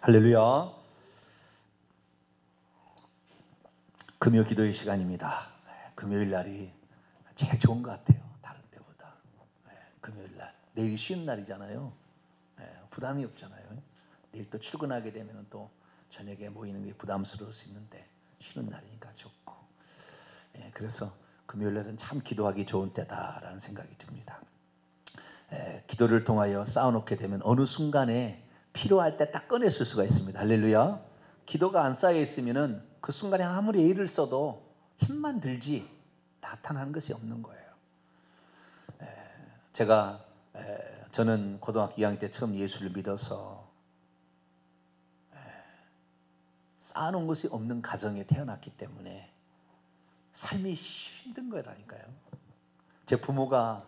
할렐루야. 금요 기도의 시간입니다. 금요일 날이 제일 좋은 것 같아요. 다른 때보다. 금요일 날. 내일이 쉬는 날이잖아요. 부담이 없잖아요. 내일 또 출근하게 되면 또 저녁에 모이는 게 부담스러울 수 있는데 쉬는 날이니까 좋고. 그래서 금요일 날은 참 기도하기 좋은 때다라는 생각이 듭니다. 기도를 통하여 쌓아놓게 되면 어느 순간에 필요할 때 딱 꺼냈을 수가 있습니다. 할렐루야. 기도가 안 쌓여 있으면은 그 순간에 아무리 애를 써도 힘만 들지 나타나는 것이 없는 거예요. 저는 고등학교 2학년 때 처음 예수를 믿어서 쌓아놓은 것이 없는 가정에 태어났기 때문에 삶이 힘든 거라니까요. 제 부모가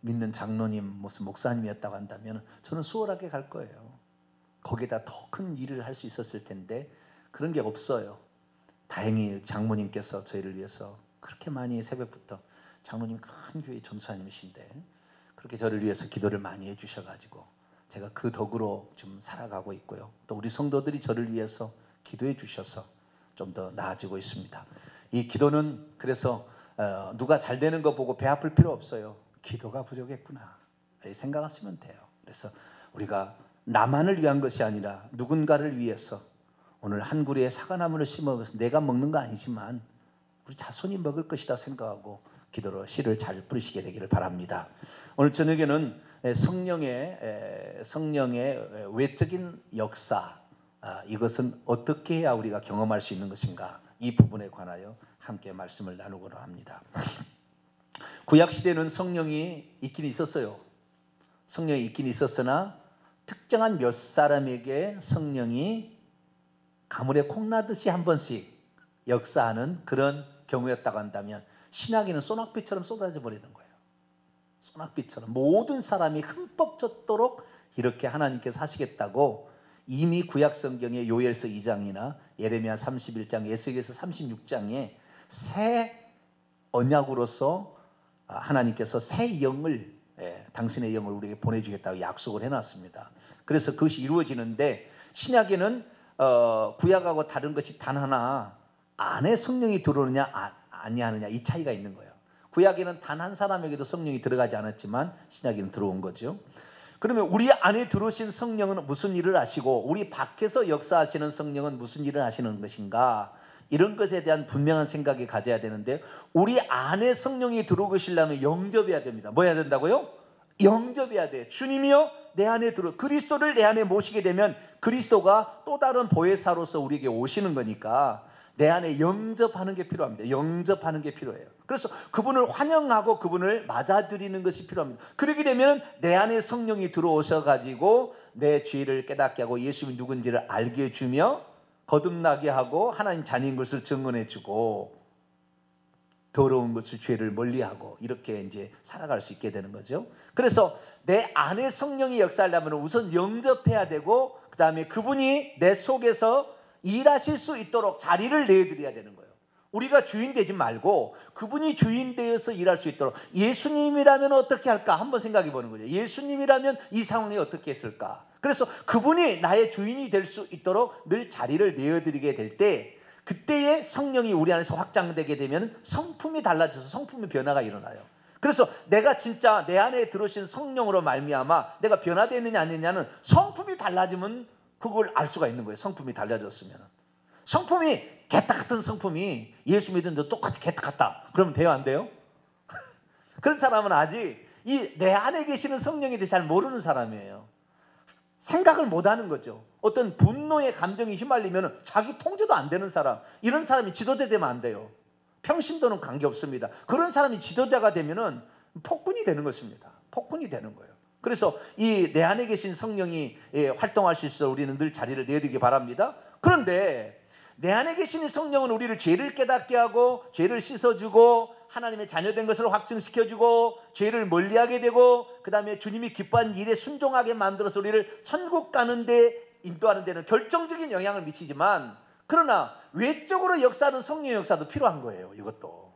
믿는 장로님, 무슨 목사님이었다고 한다면 저는 수월하게 갈 거예요. 거기다 더 큰 일을 할 수 있었을 텐데 그런 게 없어요. 다행히 장모님께서 저희를 위해서 그렇게 많이 새벽부터, 장모님 큰 교회 전수하님이신데 그렇게 저를 위해서 기도를 많이 해주셔가지고 제가 그 덕으로 좀 살아가고 있고요. 또 우리 성도들이 저를 위해서 기도해 주셔서 좀 더 나아지고 있습니다. 이 기도는 그래서 누가 잘 되는 거 보고 배 아플 필요 없어요. 기도가 부족했구나 생각하시면 돼요. 그래서 우리가 나만을 위한 것이 아니라 누군가를 위해서, 오늘 한 그루의 사과나무를 심어서 내가 먹는 거 아니지만 우리 자손이 먹을 것이다 생각하고 기도로 씨를 잘 뿌리시게 되기를 바랍니다. 오늘 저녁에는 성령의 외적인 역사, 이것은 어떻게 해야 우리가 경험할 수 있는 것인가, 이 부분에 관하여 함께 말씀을 나누고자 합니다. 구약시대는 성령이 있긴 있었어요. 성령이 있긴 있었으나 특정한 몇 사람에게 성령이 가물에 콩나듯이 한 번씩 역사하는 그런 경우였다고 한다면, 신약에는 소낙비처럼 쏟아져 버리는 거예요. 소낙비처럼 모든 사람이 흠뻑 젖도록 이렇게 하나님께서 하시겠다고 이미 구약성경의 요엘서 2장이나 예레미야 31장, 에스겔서 36장에 새 언약으로서 하나님께서 새 영을, 당신의 영을 우리에게 보내주겠다고 약속을 해놨습니다. 그래서 그것이 이루어지는데, 신약에는 구약하고 다른 것이 단 하나, 안에 성령이 들어오느냐 아니하느냐 이 차이가 있는 거예요. 구약에는 단 한 사람에게도 성령이 들어가지 않았지만 신약에는 들어온 거죠. 그러면 우리 안에 들어오신 성령은 무슨 일을 하시고 우리 밖에서 역사하시는 성령은 무슨 일을 하시는 것인가, 이런 것에 대한 분명한 생각이 가져야 되는데, 우리 안에 성령이 들어오시려면 영접해야 됩니다. 뭐 해야 된다고요? 영접해야 돼. 주님이요 내 안에 그리스도를 내 안에 모시게 되면 그리스도가 또 다른 보혜사로서 우리에게 오시는 거니까 내 안에 영접하는 게 필요합니다. 영접하는 게 필요해요. 그래서 그분을 환영하고 그분을 맞아들이는 것이 필요합니다. 그렇게 되면 내 안에 성령이 들어오셔가지고 내 죄를 깨닫게 하고 예수님이 누군지를 알게 해주며 거듭나게 하고 하나님 자녀인 것을 증언해 주고 더러운 것을, 죄를 멀리하고 이렇게 이제 살아갈 수 있게 되는 거죠. 그래서 내 안에 성령이 역사하려면 우선 영접해야 되고, 그 다음에 그분이 내 속에서 일하실 수 있도록 자리를 내드려야 되는 거예요. 우리가 주인 되지 말고 그분이 주인 되어서 일할 수 있도록. 예수님이라면 어떻게 할까 한번 생각해 보는 거죠. 예수님이라면 이 상황에 어떻게 했을까. 그래서 그분이 나의 주인이 될 수 있도록 늘 자리를 내어드리게 될 때, 그때의 성령이 우리 안에서 확장되게 되면 성품이 달라져서 성품의 변화가 일어나요. 그래서 내가 진짜 내 안에 들어오신 성령으로 말미암아 내가 변화되느냐 아니냐는 성품이 달라지면 그걸 알 수가 있는 거예요. 성품이 달라졌으면. 성품이 개떡 같은 성품이 예수 믿는데 똑같이 개떡 같다 그러면 돼요 안 돼요? 그런 사람은 아직 이 내 안에 계시는 성령에 대해 잘 모르는 사람이에요. 생각을 못하는 거죠. 어떤 분노의 감정이 휘말리면 자기 통제도 안 되는 사람, 이런 사람이 지도자 되면 안 돼요. 평신도는 관계없습니다. 그런 사람이 지도자가 되면 폭군이 되는 것입니다. 폭군이 되는 거예요. 그래서 이 내 안에 계신 성령이 활동할 수 있어 우리는 늘 자리를 내드리기 바랍니다. 그런데 내 안에 계신 성령은 우리를 죄를 깨닫게 하고 죄를 씻어주고 하나님의 자녀된 것을 확증시켜주고 죄를 멀리하게 되고, 그 다음에 주님이 기뻐하는 일에 순종하게 만들어서 우리를 천국 가는데 인도하는 데는 결정적인 영향을 미치지만, 그러나 외적으로 역사하는 성령의 역사도 필요한 거예요. 이것도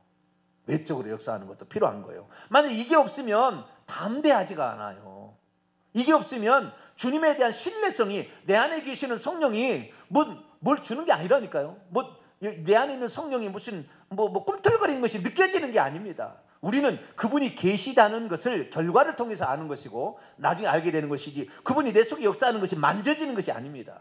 외적으로 역사하는 것도 필요한 거예요. 만약 이게 없으면 담대하지가 않아요. 이게 없으면 주님에 대한 신뢰성이, 내 안에 계시는 성령이 뭘 주는 게 아니라니까요. 내 안에 있는 성령이 무슨 꿈틀거리는 것이 느껴지는 게 아닙니다. 우리는 그분이 계시다는 것을 결과를 통해서 아는 것이고 나중에 알게 되는 것이지, 그분이 내 속에 역사하는 것이 만져지는 것이 아닙니다.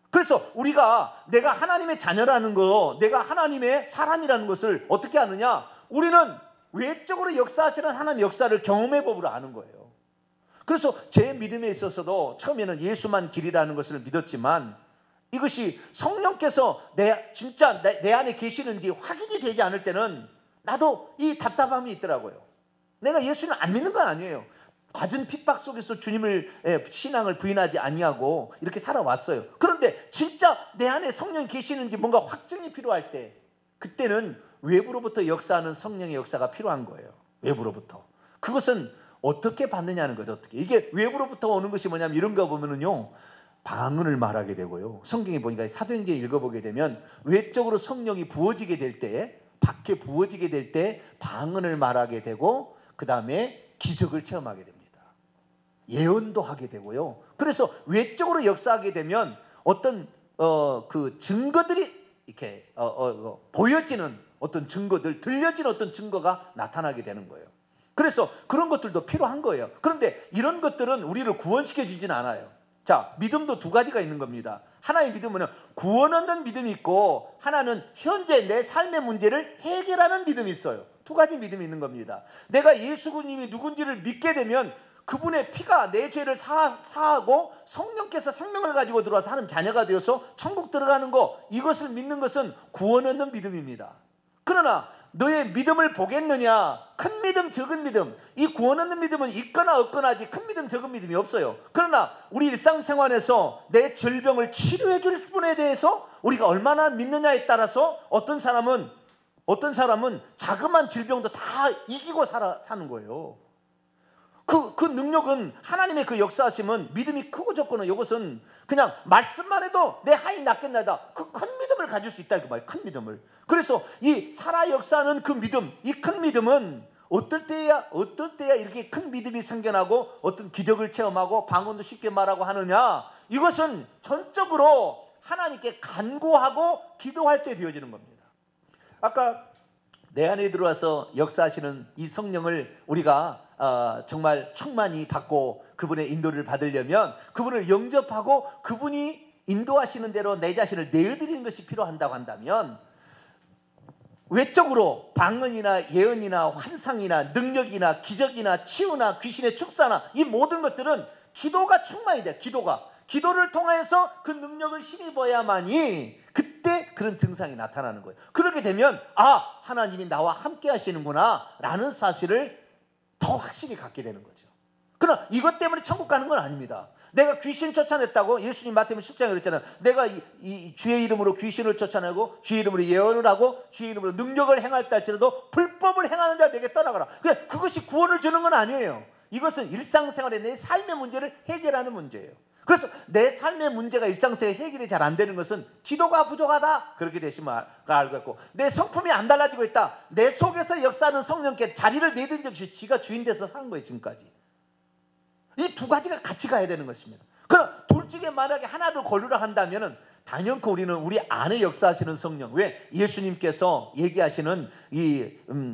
그래서 우리가 내가 하나님의 자녀라는 거, 내가 하나님의 사람이라는 것을 어떻게 아느냐? 우리는 외적으로 역사하시는 하나님의 역사를 경험해 법으로 아는 거예요. 그래서 제 믿음에 있어서도 처음에는 예수만 길이라는 것을 믿었지만, 이것이 성령께서 진짜 내 안에 계시는지 확인이 되지 않을 때는 나도 이 답답함이 있더라고요. 내가 예수를 안 믿는 건 아니에요. 갖은 핍박 속에서 주님을, 신앙을 부인하지 아니하고 이렇게 살아왔어요. 그런데 진짜 내 안에 성령이 계시는지 뭔가 확증이 필요할 때, 그때는 외부로부터 역사하는 성령의 역사가 필요한 거예요. 외부로부터. 그것은 어떻게 받느냐는 거죠. 어떻게. 이게 외부로부터 오는 것이 뭐냐면, 이런 거 보면은요, 방언을 말하게 되고요. 성경에 보니까 사도행전 읽어보게 되면 외적으로 성령이 부어지게 될 때, 밖에 부어지게 될 때 방언을 말하게 되고, 그 다음에 기적을 체험하게 됩니다. 예언도 하게 되고요. 그래서 외적으로 역사하게 되면 어떤 그 증거들이 이렇게 보여지는 어떤 증거들, 들려지는 어떤 증거가 나타나게 되는 거예요. 그래서 그런 것들도 필요한 거예요. 그런데 이런 것들은 우리를 구원시켜 주진 않아요. 자, 믿음도 두 가지가 있는 겁니다. 하나의 믿음은 구원 얻는 믿음이 있고, 하나는 현재 내 삶의 문제를 해결하는 믿음이 있어요. 두 가지 믿음이 있는 겁니다. 내가 예수님이 누군지를 믿게 되면 그분의 피가 내 죄를 사하고 성령께서 생명을 가지고 들어와서 하나님 자녀가 되어서 천국 들어가는 거, 이것을 믿는 것은 구원 얻는 믿음입니다. 그러나 너의 믿음을 보겠느냐? 큰 믿음, 적은 믿음. 이 구원 얻는 믿음은 있거나 없거나지 큰 믿음, 적은 믿음이 없어요. 그러나 우리 일상생활에서 내 질병을 치료해 줄 분에 대해서 우리가 얼마나 믿느냐에 따라서 어떤 사람은 자그마한 질병도 다 이기고 사는 거예요. 그 능력은, 하나님의 그 역사하심은 믿음이 크고 적고는, 이것은 그냥 말씀만 해도 내 하이 낫겠나이다, 그 큰 믿음을 가질 수 있다, 그 말, 큰 믿음을. 그래서 이 살아 역사하는 그 믿음, 이 큰 믿음은 어떨 때야 이렇게 큰 믿음이 생겨나고 어떤 기적을 체험하고 방언도 쉽게 말하고 하느냐? 이것은 전적으로 하나님께 간구하고 기도할 때 되어지는 겁니다. 아까 내 안에 들어와서 역사하시는 이 성령을 우리가 정말 충만히 받고 그분의 인도를 받으려면, 그분을 영접하고 그분이 인도하시는 대로 내 자신을 내어드리는 것이 필요한다고 한다면, 외적으로 방언이나 예언이나 환상이나 능력이나 기적이나 치유나 귀신의 축사나 이 모든 것들은 기도가 충만이 돼요. 기도를 통해서 그 능력을 힘입어야만이 그때 그런 증상이 나타나는 거예요. 그렇게 되면 하나님이 나와 함께 하시는구나 라는 사실을 더 확실히 갖게 되는 거죠. 그러나 이것 때문에 천국 가는 건 아닙니다. 내가 귀신 쫓아냈다고, 예수님 마태복음 10장에 그랬잖아요. 내가 이 주의 이름으로 귀신을 쫓아내고 주의 이름으로 예언을 하고 주의 이름으로 능력을 행할 때 할지라도 불법을 행하는 자 내게 떠나가라. 그것이 구원을 주는 건 아니에요. 이것은 일상생활의 내 삶의 문제를 해결하는 문제예요. 그래서 내 삶의 문제가 일상생활에 해결이 잘 안 되는 것은 기도가 부족하다, 그렇게 되시면 알고 있고, 내 성품이 안 달라지고 있다, 내 속에서 역사하는 성령께 자리를 내든 적이 지가 주인 돼서 사는 거예요. 지금까지 이 두 가지가 같이 가야 되는 것입니다. 그럼 둘 중에 만약에 하나를 고르라 한다면 단연코 우리는 우리 안에 역사하시는 성령, 왜 예수님께서 얘기하시는 이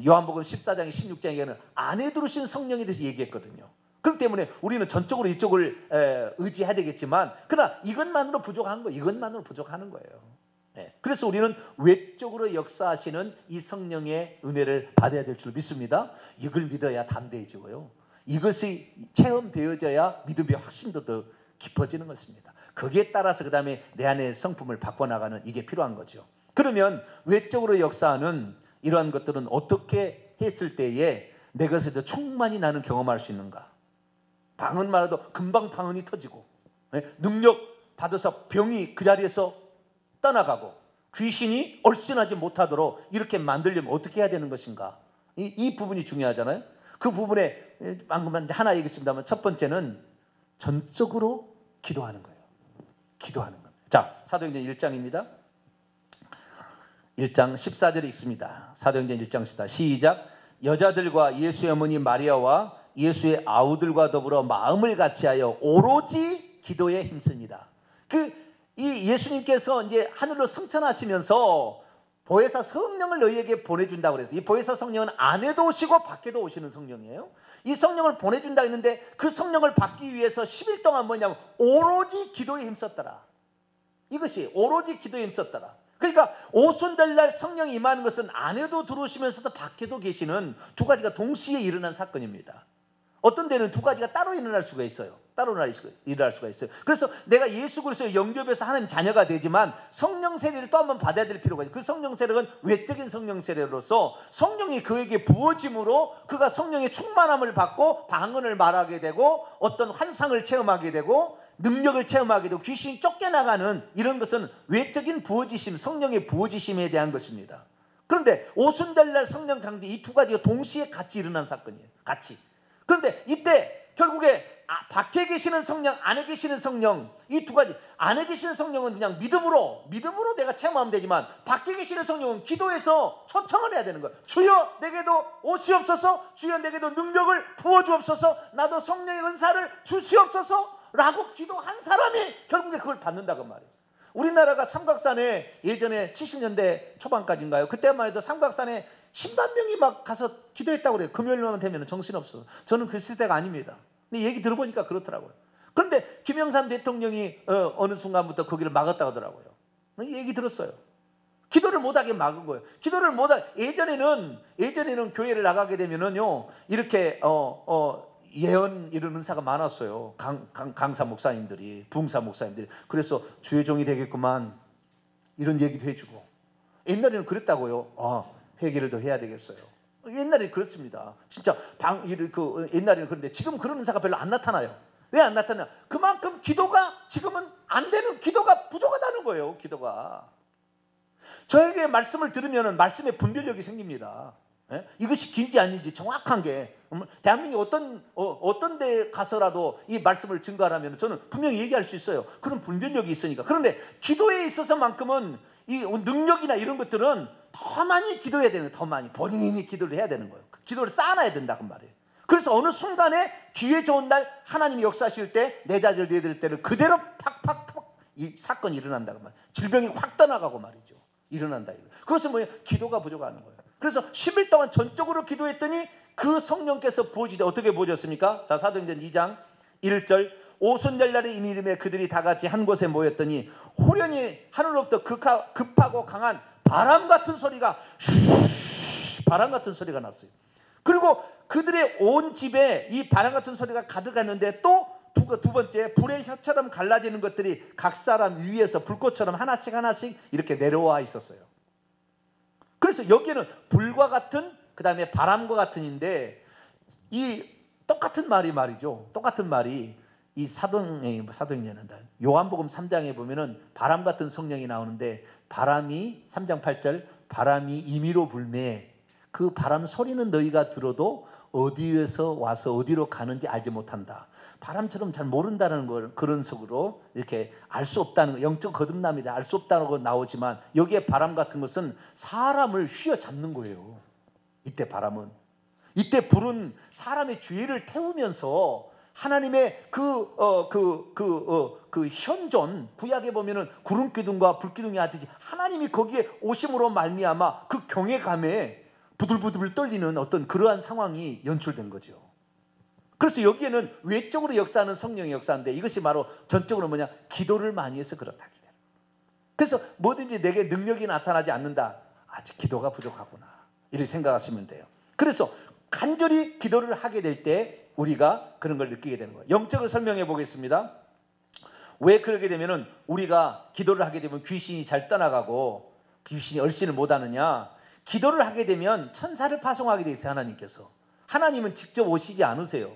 요한복음 14장 16장에는 안에 들으신 성령에 대해서 얘기했거든요. 그렇기 때문에 우리는 전적으로 이쪽을 의지해야 되겠지만, 그러나 이것만으로 부족한 거예요. 이것만으로 부족하는 거예요. 그래서 우리는 외적으로 역사하시는 이 성령의 은혜를 받아야 될 줄 믿습니다. 이걸 믿어야 담대해지고요, 이것이 체험되어져야 믿음이 훨씬 더 깊어지는 것입니다. 거기에 따라서 그 다음에 내 안의 성품을 바꿔나가는, 이게 필요한 거죠. 그러면 외적으로 역사하는 이러한 것들은 어떻게 했을 때에 내 것에도 충만히 나는 경험할 수 있는가? 방언만 해도 금방 방언이 터지고, 능력 받아서 병이 그 자리에서 떠나가고, 귀신이 얼씬하지 못하도록 이렇게 만들려면 어떻게 해야 되는 것인가? 이 부분이 중요하잖아요. 그 부분에 방금 하나 얘기했습니다만, 첫 번째는 전적으로 기도하는 거예요. 기도하는 겁니다. 자, 사도행전 1장입니다. 1장 14절에 읽습니다. 사도행전 1장 14절 시작. 여자들과 예수의 어머니 마리아와 예수의 아우들과 더불어 마음을 같이하여 오로지 기도에 힘쓰니라. 이 예수님께서 이제 하늘로 승천하시면서 보혜사 성령을 너희에게 보내준다고 그래서 이 보혜사 성령은 안에도 오시고 밖에도 오시는 성령이에요. 이 성령을 보내준다 했는데 그 성령을 받기 위해서 10일 동안 뭐냐면 오로지 기도에 힘썼더라. 이것이 오로지 기도에 힘썼더라. 그러니까 오순절날 성령이 임하는 것은 안에도 들어오시면서도 밖에도 계시는 두 가지가 동시에 일어난 사건입니다. 어떤 데는 두 가지가 따로 일어날 수가 있어요. 따로 일어날 수가 있어요. 그래서 내가 예수 그리스도의 영접해서 하나님 자녀가 되지만 성령 세례를 또 한번 받아야 될 필요가 있어요. 그 성령 세례는 외적인 성령 세례로서 성령이 그에게 부어짐으로 그가 성령의 충만함을 받고 방언을 말하게 되고 어떤 환상을 체험하게 되고 능력을 체험하게 되고 귀신이 쫓겨나가는 이런 것은 외적인 부어지심, 성령의 부어지심에 대한 것입니다. 그런데 오순절날 성령 강대 이 두 가지가 동시에 같이 일어난 사건이에요. 같이. 그런데 이때 결국에 밖에 계시는 성령, 안에 계시는 성령, 이 두 가지. 안에 계시는 성령은 그냥 믿음으로 내가 체험하면 되지만 밖에 계시는 성령은 기도해서 초청을 해야 되는 거예요. 주여 내게도 오시옵소서, 주여 내게도 능력을 부어주옵소서, 나도 성령의 은사를 주시옵소서 라고 기도한 사람이 결국에 그걸 받는다고 말이에요. 우리나라가 삼각산에 예전에 70년대 초반까지인가요? 그때만 해도 삼각산에 10만 명이 막 가서 기도했다고 그래요. 금요일만 되면 정신없어. 저는 그 시대가 아닙니다. 근데 얘기 들어보니까 그렇더라고요. 그런데 김영삼 대통령이 어느 순간부터 거기를 막았다고 하더라고요. 얘기 들었어요. 기도를 못하게 막은 거예요. 기도를 못하게. 예전에는 교회를 나가게 되면은요, 이렇게 예언 이런 은사가 많았어요. 강사 목사님들이, 부흥사 목사님들이. 그래서 주의 종이 되겠구만 이런 얘기도 해주고. 옛날에는 그랬다고요. 회개를 더 해야 되겠어요. 옛날에 그렇습니다. 진짜 옛날에는 그런데 지금 그런 은사가 별로 안 나타나요. 왜 안 나타나? 그만큼 기도가 지금은 안 되는, 기도가 부족하다는 거예요. 기도가. 저에게 말씀을 들으면 말씀에 분별력이 생깁니다. 예? 이것이 긴지 아닌지 정확한 게, 대한민국이 어떤 데 가서라도 이 말씀을 증거하라면 저는 분명히 얘기할 수 있어요. 그런 분별력이 있으니까. 그런데 기도에 있어서만큼은 이 능력이나 이런 것들은 더 많이 기도해야 되는 거예요. 더 많이 본인이 기도를 해야 되는 거예요. 기도를 쌓아놔야 된다고 말이에요. 그래서 어느 순간에 기회 좋은 날 하나님이 역사하실 때 내 자리를 내드릴 때를 그대로 팍팍팍 이 사건이 일어난다고 말이에요. 질병이 확 떠나가고 말이죠. 일어난다. 그것은 뭐예요? 기도가 부족하는 거예요. 그래서 10일 동안 전적으로 기도했더니 그 성령께서 부어지되 어떻게 부어졌습니까? 자, 사도행전 2장 1절 오순절날의 이미림에 그들이 다 같이 한 곳에 모였더니 호련히 하늘로부터 급하고 강한 바람 같은 소리가 바람 같은 소리가 났어요. 그리고 그들의 온 집에 이 바람 같은 소리가 가득했는데 또 두 번째 불의 혀처럼 갈라지는 것들이 각 사람 위에서 불꽃처럼 하나씩 이렇게 내려와 있었어요. 그래서 여기에는 불과 같은 그 다음에 바람과 같은인데 이 똑같은 말이 말이죠. 똑같은 말이 이 사도행전은 요한복음 3장에 보면은 바람 같은 성령이 나오는데 바람이 3장 8절 바람이 임의로 불매 그 바람 소리는 너희가 들어도 어디에서 와서 어디로 가는지 알지 못한다. 바람처럼 잘 모른다는 걸 그런 속으로 이렇게 알 수 없다는 영적 거듭남이다. 알 수 없다고 나오지만 여기에 바람 같은 것은 사람을 휘어잡는 거예요. 이때 바람은. 이때 불은 사람의 죄를 태우면서 하나님의 그 현존 구약에 보면은 구름 기둥과 불 기둥이 하듯이 하나님이 거기에 오심으로 말미암아 그 경외감에 부들부들 떨리는 어떤 그러한 상황이 연출된 거죠. 그래서 여기에는 외적으로 역사하는 성령의 역사인데 이것이 바로 전적으로 뭐냐? 기도를 많이 해서 그렇다. 그래서 뭐든지 내게 능력이 나타나지 않는다. 아직 기도가 부족하구나. 이렇게 생각하시면 돼요. 그래서 간절히 기도를 하게 될 때 우리가 그런 걸 느끼게 되는 거예요. 영적으로 설명해 보겠습니다. 왜 그러게 되면은 우리가 기도를 하게 되면 귀신이 잘 떠나가고 귀신이 얼씬을 못하느냐? 기도를 하게 되면 천사를 파송하게 돼 있어요. 하나님께서. 하나님은 직접 오시지 않으세요.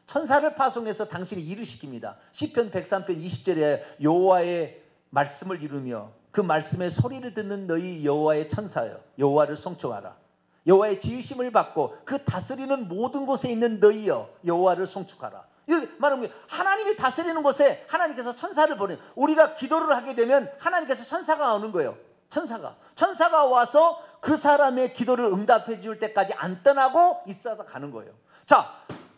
천사를 파송해서 당신이 일을 시킵니다. 시편 103편 20절에 여호와의 말씀을 이루며 그 말씀의 소리를 듣는 너희 여호와의 천사여 여호와를 송축하라. 여호와의 지으심을 받고 그 다스리는 모든 곳에 있는 너희여 여호와를 송축하라. 이렇게 말하면 하나님이 다스리는 곳에 하나님께서 천사를 보내. 우리가 기도를 하게 되면 하나님께서 천사가 오는 거예요. 천사가 와서 그 사람의 기도를 응답해 줄 때까지 안 떠나고 있어서 가는 거예요. 자,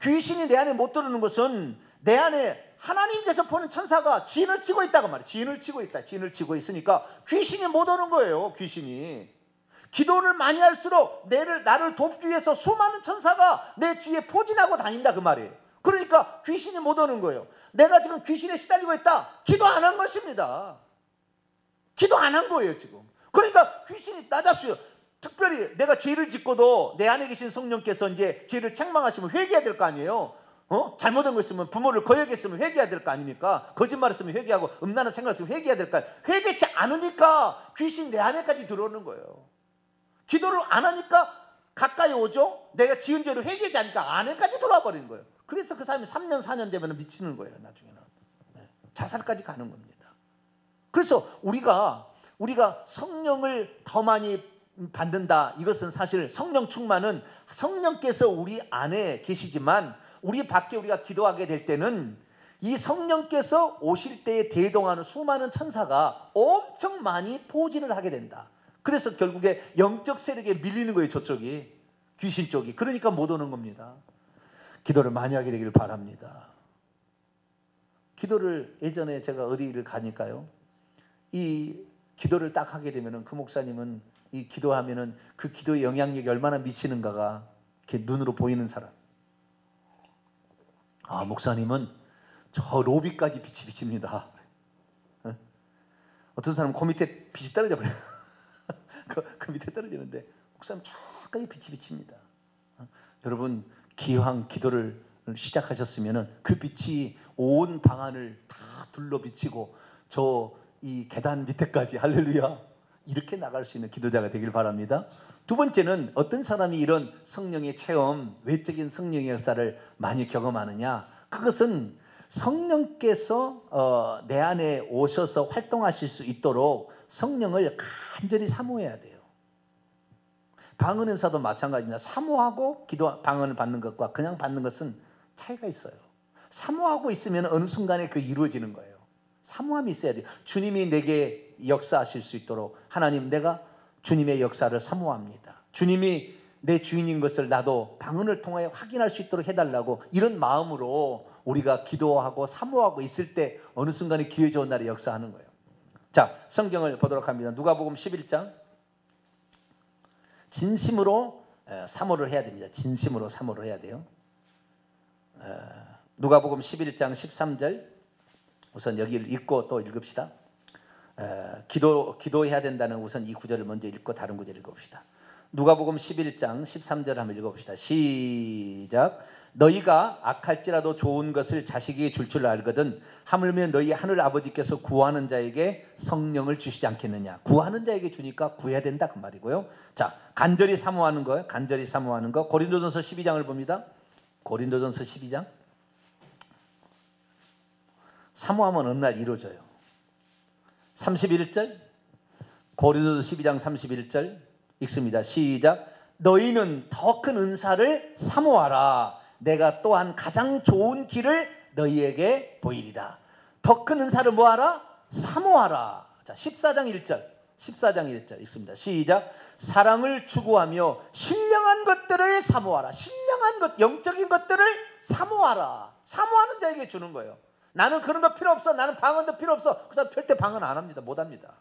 귀신이 내 안에 못 들어오는 것은 내 안에 하나님께서 보는 천사가 진을 치고 있다고 말이에요. 진을 치고 있다. 진을 치고 있으니까 귀신이 못 오는 거예요. 귀신이. 기도를 많이 할수록 나를 돕기 위해서 수많은 천사가 내 뒤에 포진하고 다닌다 그 말이에요. 그러니까 귀신이 못 오는 거예요. 내가 지금 귀신에 시달리고 있다. 기도 안 한 것입니다. 기도 안 한 거예요 지금. 그러니까 귀신이 나잡수요. 특별히 내가 죄를 짓고도 내 안에 계신 성령께서 이제 죄를 책망하시면 회개해야 될 거 아니에요. 잘못한 거 있으면 부모를 거역했으면 회개해야 될 거 아닙니까? 거짓말했으면 회개하고 음란한 생각했으면 회개해야 될 거 아니에요. 회개치 않으니까 귀신 내 안에까지 들어오는 거예요. 기도를 안 하니까 가까이 오죠. 내가 지은 죄를 회개하지 않으니까 안에까지 들어와 버리는 거예요. 그래서 그 사람이 3년 4년 되면 미치는 거예요. 나중에는 자살까지 가는 겁니다. 그래서 우리가 성령을 더 많이 받는다. 이것은 사실 성령 충만은 성령께서 우리 안에 계시지만 우리 밖에 우리가 기도하게 될 때는 이 성령께서 오실 때에 대동하는 수많은 천사가 엄청 많이 포진을 하게 된다. 그래서 결국에 영적 세력에 밀리는 거예요. 저쪽이. 귀신 쪽이. 그러니까 못 오는 겁니다. 기도를 많이 하게 되기를 바랍니다. 기도를 예전에 제가 어디를 가니까요. 이 기도를 딱 하게 되면은 그 목사님은 이 기도하면은 그 기도의 영향력이 얼마나 미치는가가 이렇게 눈으로 보이는 사람. 아, 목사님은 저 로비까지 빛이 비칩니다. 어떤 사람은 그 밑에 빛이 떨어져 버려요. 그 밑에 떨어지는데 목사님 저까지 빛이 비칩니다. 여러분 기왕 기도를 시작하셨으면은 그 빛이 온 방 안을 다 둘러 비치고 저 이 계단 밑에까지 할렐루야 이렇게 나갈 수 있는 기도자가 되길 바랍니다. 두 번째는 어떤 사람이 이런 성령의 체험, 외적인 성령의 역사를 많이 경험하느냐? 그것은 성령께서 내 안에 오셔서 활동하실 수 있도록 성령을 간절히 사모해야 돼요. 방언 은사도 마찬가지입니다. 사모하고 방언을 받는 것과 그냥 받는 것은 차이가 있어요. 사모하고 있으면 어느 순간에 그 이루어지는 거예요. 사모함이 있어야 돼요. 주님이 내게 역사하실 수 있도록 하나님 내가 주님의 역사를 사모합니다. 주님이 내 주인인 것을 나도 방언을 통하여 확인할 수 있도록 해달라고 이런 마음으로 우리가 기도하고 사모하고 있을 때 어느 순간에 기회 좋은 날에 역사하는 거예요. 자, 성경을 보도록 합니다. 누가복음 11장. 진심으로 사모를 해야 됩니다. 진심으로 사모를 해야 돼요. 누가복음 11장 13절 우선 여기를 읽고 또 읽읍시다. 기도해야 된다는 우선 이 구절을 먼저 읽고 다른 구절 읽어봅시다. 누가복음 11장 13절 한번 읽어봅시다. 시작. 너희가 악할지라도 좋은 것을 자식에게 줄 알거든 하물며 너희 하늘 아버지께서 구하는 자에게 성령을 주시지 않겠느냐. 구하는 자에게 주니까 구해야 된다 그 말이고요. 자, 간절히 사모하는 거예요. 간절히 사모하는 거. 고린도전서 12장을 봅니다. 고린도전서 12장. 사모하면 어느 날 이루어져요. 31절. 고린도전서 12장 31절 읽습니다. 시작. 너희는 더 큰 은사를 사모하라. 내가 또한 가장 좋은 길을 너희에게 보이리라. 더 큰 은사를 뭐하라? 사모하라. 자, 14장 1절. 14장 1절 읽습니다. 시작. 사랑을 추구하며 신령한 것들을 사모하라. 신령한 것, 영적인 것들을 사모하라. 사모하는 자에게 주는 거예요. 나는 그런 거 필요 없어. 나는 방언도 필요 없어. 그 사람 절대 방언 안 합니다. 못 합니다.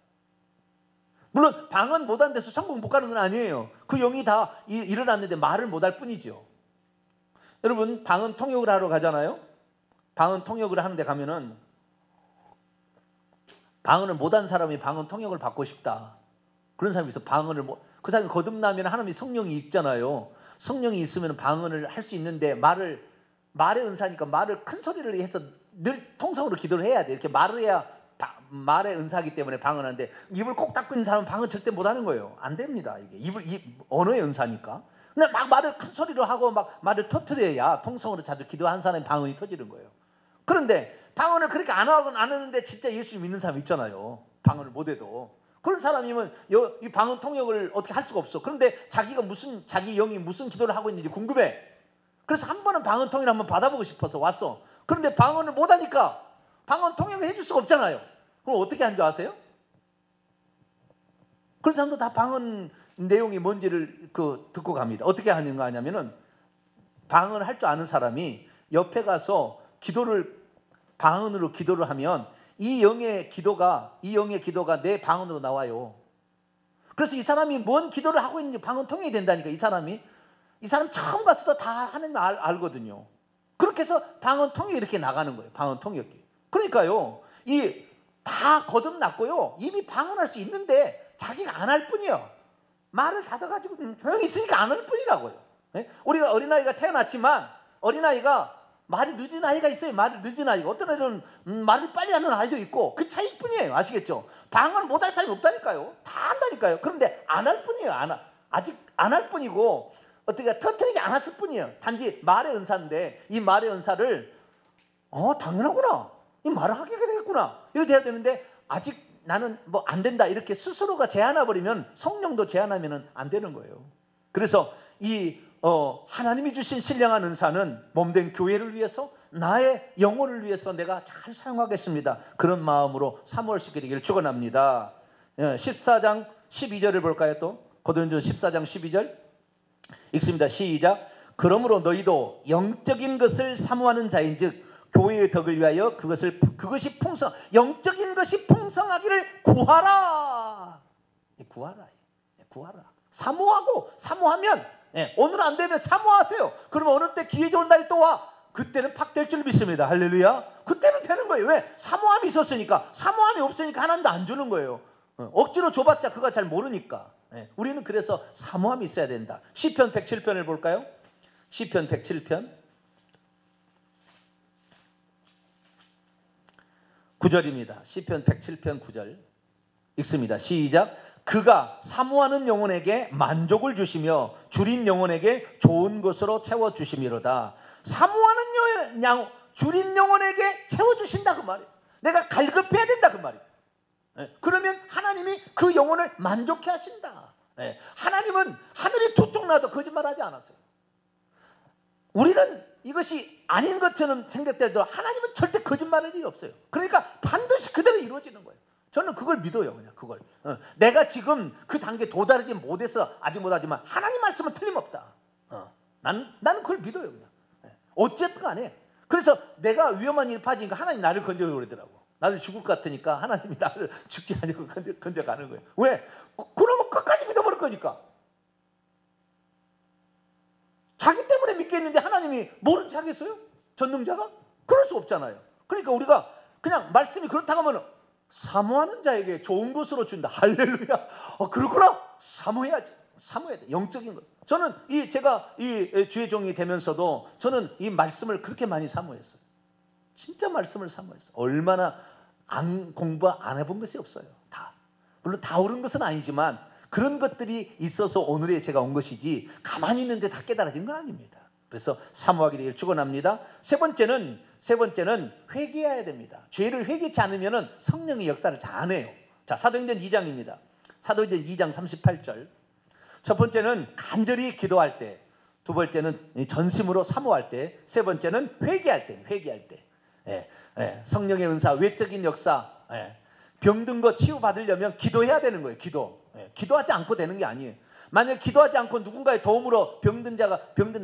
물론 방언 못한 데서 천국 못 가는 건 아니에요. 그 영이 다 일어났는데 말을 못할 뿐이죠. 여러분 방언 통역을 하러 가잖아요. 방언 통역을 하는데 가면은 방언을 못한 사람이 방언 통역을 받고 싶다. 그런 사람이 있어. 그 사람이 거듭나면 하나님의 성령이 있잖아요. 성령이 있으면 방언을 할 수 있는데 말의 은사니까 말을 큰 소리를 해서 늘 통성으로 기도를 해야 돼. 이렇게 말을 해야 말의 은사이기 때문에 방언하는데 입을 꼭 닫고 있는 사람은 방언 절대 못하는 거예요. 안 됩니다. 이게 언어의 은사니까. 근데 막 말을 큰 소리로 하고 막 말을 터트려야 통성으로 자주 기도한 사람이 방언이 터지는 거예요. 그런데 방언을 그렇게 안 하는데 진짜 예수 믿는 사람 있잖아요. 방언을 못해도. 그런 사람이면 이 방언 통역을 어떻게 할 수가 없어. 그런데 자기 영이 무슨 기도를 하고 있는지 궁금해. 그래서 한 번은 방언 통역을 한번 받아보고 싶어서 왔어. 그런데 방언을 못하니까 방언 통역을 해줄 수가 없잖아요. 그럼 어떻게 하는 줄 아세요? 그런 사람도 다 방언 내용이 뭔지를 듣고 갑니다. 어떻게 하는가 하냐면은 방언을 할 줄 아는 사람이 옆에 가서 기도를 방언으로 기도를 하면 이 영의 기도가 내 방언으로 나와요. 그래서 이 사람이 뭔 기도를 하고 있는지 방언 통역이 된다니까. 이 사람 처음 봤어도 다 하나님 알거든요. 그렇게 해서 방언 통역이 이렇게 나가는 거예요. 방언 통역이. 그러니까요, 이 다 거듭났고요, 이미 방언할 수 있는데 자기가 안 할 뿐이에요. 말을 닫아가지고 조용히 있으니까 안 할 뿐이라고요. 네? 우리가 어린아이가 태어났지만 어린아이가 말이 늦은 아이가 있어요. 말이 늦은 아이가. 어떤 애들은 말을 빨리 하는 아이도 있고, 그 차이뿐이에요. 아시겠죠? 방언 못할 사람이 없다니까요. 다 한다니까요. 그런데 안 할 뿐이에요. 아직 안 할 뿐이고, 어떻게 터뜨리게 안 했을 뿐이에요. 단지 말의 은사인데, 이 말의 은사를 당연하구나, 이 말을 하게 되겠구나, 이렇게 돼야 되는데, 아직 나는 뭐 안 된다 이렇게 스스로가 제한해 버리면, 성령도 제한하면 안 되는 거예요. 그래서 이 하나님이 주신 신령한 은사는 몸된 교회를 위해서, 나의 영혼을 위해서 내가 잘 사용하겠습니다, 그런 마음으로 사모할 수 있게 되기를 축원합니다. 14장 12절을 볼까요? 또 고린도전서 14장 12절 읽습니다. 시작. 그러므로 너희도 영적인 것을 사모하는 자인즉 교회의 덕을 위하여 그것이 영적인 것이 풍성하기를 구하라. 구하라. 사모하면, 오늘 안 되면 사모하세요. 그러면 어느 때 기회 좋은 날이 또 와. 그때는 팍 될 줄 믿습니다. 할렐루야. 그때는 되는 거예요. 왜? 사모함이 있었으니까. 사모함이 없으니까 하나님도 안 주는 거예요. 억지로 줘봤자 그가 잘 모르니까. 우리는 그래서 사모함이 있어야 된다. 시편 107편을 볼까요? 시편 107편 9절입니다. 시편 107편 9절 읽습니다. 시작. 그가 사모하는 영혼에게 만족을 주시며 줄인 영혼에게 좋은 것으로 채워주심이로다. 사모하는 줄인 영혼에게 채워주신다, 그 말이에요. 내가 갈급해야 된다, 그 말이에요. 그러면 하나님이 그 영혼을 만족해 하신다. 하나님은 하늘이 두 쪽 나도 거짓말하지 않았어요. 우리는 이것이 아닌 것처럼 생각될도 하나님은 절대 거짓말할 일이 없어요. 그러니까 반드시 그대로 이루어지는 거예요. 저는 그걸 믿어요. 그냥 그걸. 내가 지금 그 단계에 도달하지 못해서 아직 못하지만 하나님 말씀은 틀림없다. 나는 그걸 믿어요. 그냥. 어쨌든 간에. 그래서 내가 위험한 일이 빠지니까 하나님 나를 건져오고 그러더라고. 나를 죽을 것 같으니까 하나님이 나를 죽지 않고 건져가는 거예요. 왜? 그러면 끝까지 믿어버릴 거니까. 자기 때문에 믿겠는데 하나님이 모른 척 하겠어요? 전능자가? 그럴 수 없잖아요. 그러니까 우리가 그냥 말씀이 그렇다고 하면 사모하는 자에게 좋은 것으로 준다. 할렐루야. 그렇구나. 사모해야지. 사모해야 돼. 영적인 것. 저는 제가 주의 종이 되면서도 저는 이 말씀을 그렇게 많이 사모했어요. 진짜 말씀을 사모했어요. 얼마나 공부 안 해본 것이 없어요. 다. 물론 다 옳은 것은 아니지만 그런 것들이 있어서 오늘에 제가 온 것이지, 가만히 있는데 다 깨달아진 건 아닙니다. 그래서 사모하게 되기를 축원합니다. 세 번째는 회개해야 됩니다. 죄를 회개치 않으면 성령의 역사를 잘 안 해요. 자, 사도행전 2장입니다. 사도행전 2장 38절. 첫 번째는 간절히 기도할 때, 두 번째는 전심으로 사모할 때, 세 번째는 회개할 때. 성령의 은사, 외적인 역사, 병든 거 치유받으려면 기도해야 되는 거예요. 기도하지 않고 되는 게 아니에요. 만약 기도하지 않고 누군가의 도움으로 병든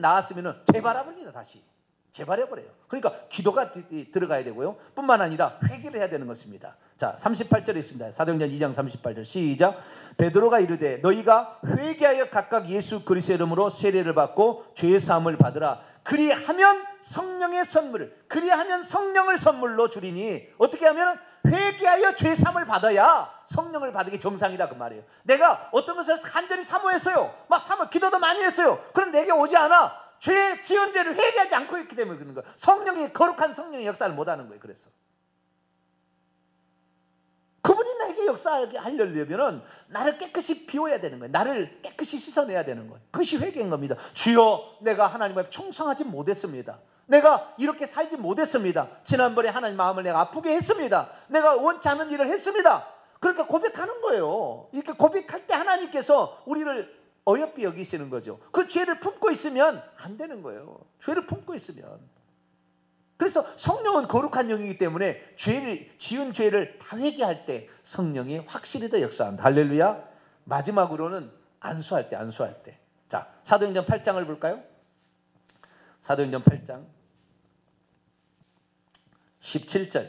나았으면 재발해버립니다. 다시 재발해버려요. 그러니까 기도가 들어가야 되고요, 뿐만 아니라 회개를 해야 되는 것입니다. 자, 38절에 있습니다. 사도행전 2장 38절 시작. 베드로가 이르되 너희가 회개하여 각각 예수 그리스도의 이름으로 세례를 받고 죄 사함을 받으라. 그리하면 성령의 선물을, 그리하면 성령을 선물로 주리니, 어떻게 하면 회개하여 죄 사함을 받아야 성령을 받기 정상이다, 그 말이에요. 내가 어떤 것을 간절히 사모했어요. 기도도 많이 했어요. 그럼 내게 오지 않아. 지은 죄를 회개하지 않고 있기 때문에 그런 거예요. 거룩한 성령의 역사를 못하는 거예요. 그래서 그분이 나에게 역사하게 하려면 나를 깨끗이 비워야 되는 거예요. 나를 깨끗이 씻어내야 되는 거예요. 그것이 회개인 겁니다. 주여, 내가 하나님 앞에 충성하지 못했습니다. 내가 이렇게 살지 못했습니다. 지난번에 하나님 마음을 내가 아프게 했습니다. 내가 원치 않은 일을 했습니다. 그러니까 고백하는 거예요. 이렇게 고백할 때 하나님께서 우리를 어여삐 여기시는 거죠. 그 죄를 품고 있으면 안 되는 거예요. 죄를 품고 있으면. 그래서 성령은 거룩한 영이기 때문에 지은 죄를 다 회개할 때 성령이 확실히 더 역사한다. 할렐루야. 마지막으로는 안수할 때. 자, 사도행전 8장을 볼까요? 사도행전 8장 17절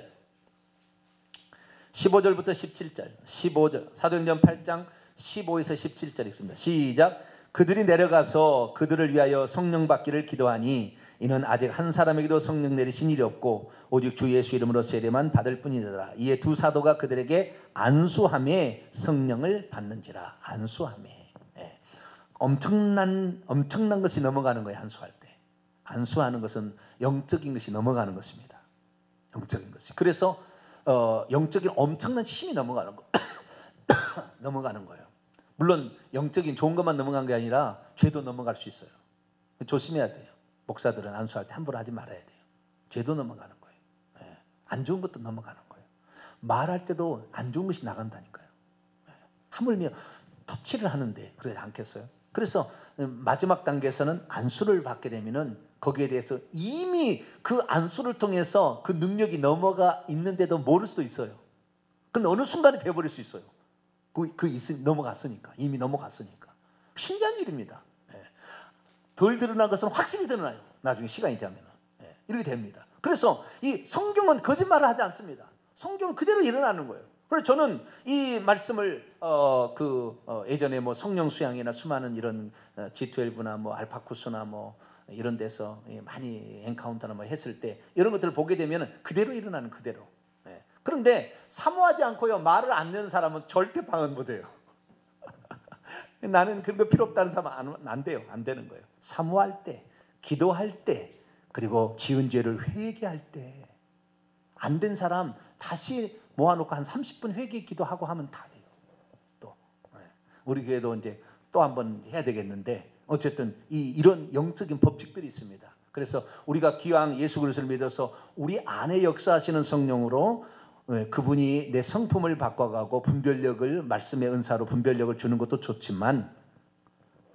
15절부터 17절 15절 사도행전 8장 15에서 17절 읽습니다. 시작. 그들이 내려가서 그들을 위하여 성령 받기를 기도하니 이는 아직 한 사람에게도 성령 내리신 일이 없고 오직 주 예수 이름으로 세례만 받을 뿐이더라. 이에 두 사도가 그들에게 안수함에 성령을 받는지라. 안수함에 엄청난 것이 넘어가는 거예요. 안수할 때 안수하는 것은 영적인 것이 넘어가는 것입니다. 영적인 것이. 그래서 영적인 엄청난 힘이 넘어가는 거 넘어가는 거예요. 물론 영적인 좋은 것만 넘어간 게 아니라 죄도 넘어갈 수 있어요. 조심해야 돼요. 목사들은 안수할 때 함부로 하지 말아야 돼요. 죄도 넘어가는 거예요. 안 좋은 것도 넘어가는 거예요. 말할 때도 안 좋은 것이 나간다니까요. 하물며 터치를 하는데 그러지 않겠어요? 그래서 마지막 단계에서는 안수를 받게 되면은 거기에 대해서 이미 그 안수를 통해서 그 능력이 넘어가 있는데도 모를 수도 있어요. 근데 어느 순간에 되어버릴 수 있어요. 넘어갔으니까. 이미 넘어갔으니까. 신기한 일입니다. 덜 드러난 것은 확실히 드러나요. 나중에 시간이 되면. 이렇게 됩니다. 그래서 이 성경은 거짓말을 하지 않습니다. 성경은 그대로 일어나는 거예요. 그래서 저는 이 말씀을 예전에 뭐 성령 수양이나 수많은 이런 G12나 뭐 알파쿠스나 뭐 이런 데서 많이 엔카운터나 뭐 했을 때 이런 것들을 보게 되면 그대로 일어나는 그대로. 그런데 사모하지 않고요 말을 안 내는 사람은 절대 방언 못 해요. 나는 그런 거 필요 없다는 사람은 안 돼요. 안 되는 거예요. 사모할 때, 기도할 때, 그리고 지은 죄를 회개할 때 안 된 사람 다시 모아놓고 한 30분 회개 기도하고 하면 다 돼요. 또 우리 교회도 이제 또 한번 해야 되겠는데 어쨌든 이런 영적인 법칙들이 있습니다. 그래서 우리가 기왕 예수 그리스도를 믿어서 우리 안에 역사하시는 성령으로 그분이 내 성품을 바꿔가고 분별력을 말씀의 은사로 분별력을 주는 것도 좋지만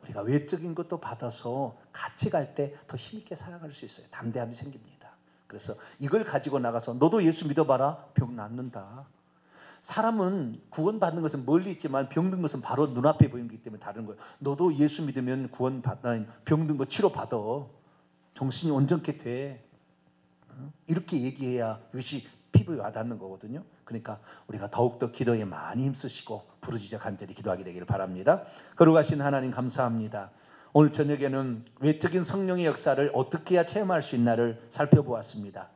우리가 외적인 것도 받아서 같이 갈 때 더 힘있게 살아갈 수 있어요. 담대함이 생깁니다. 그래서 이걸 가지고 나가서 너도 예수 믿어봐라. 병 낫는다. 사람은 구원받는 것은 멀리 있지만 병든 것은 바로 눈앞에 보이기 때문에 다른 거예요. 너도 예수 믿으면 구원받아. 병든 거 치료받아. 정신이 온전케 돼. 이렇게 얘기해야 이것이 피부에 와닿는 거거든요. 그러니까 우리가 더욱더 기도에 많이 힘쓰시고 부르짖어 간절히 기도하게 되기를 바랍니다. 거룩하신 하나님 감사합니다. 오늘 저녁에는 외적인 성령의 역사를 어떻게 해야 체험할 수 있나를 살펴보았습니다.